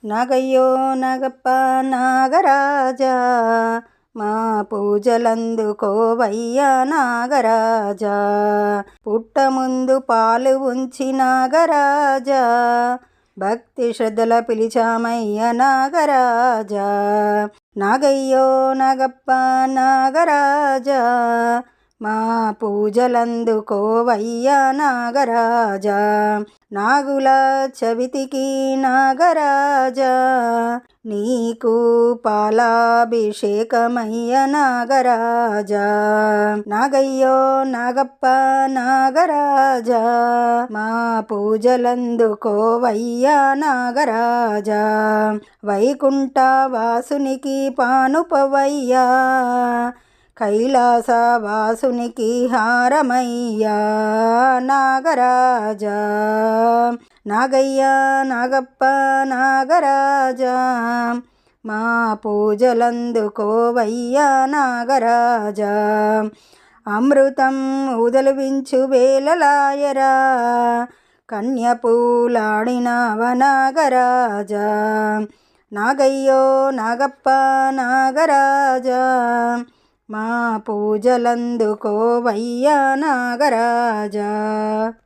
నాగయ్యో నాగప్ప నాగరాజా, మా పూజలందుకోవయ్యా నాగరాజా. పుట్టముందు పాలు ఉంచి నాగరాజా, భక్తి శ్రద్ధల పిలిచామయ్య నాగరాజా. నాగయ్యో నాగప్ప నాగరాజా, మా పూజలందుకోవయ్యా నాగరాజా. నాగుల చవితికి నాగరాజా, నీకు పాలాభిషేకమయ్య నాగరాజా. నాగయ్యో నాగప్ప నాగరాజా, మా పూజలందుకోవయ్యా నాగరాజా. వైకుంఠ వాసునికి పానుపవయ్యా, కైలాస వాసునికి హారమయ్యా నాగరాజా. నాగయ్య నాగప్ప నాగరాజా, మా పూజలందుకోవయ్యా నాగరాజా. అమృతం ఉదలువించు వేళలాయరా, కన్యపూలాడినవ నాగరాజా. నాగయ్యో నాగప్ప నాగరాజా, మా పూజలందుకోవయ్యా నాగరాజా.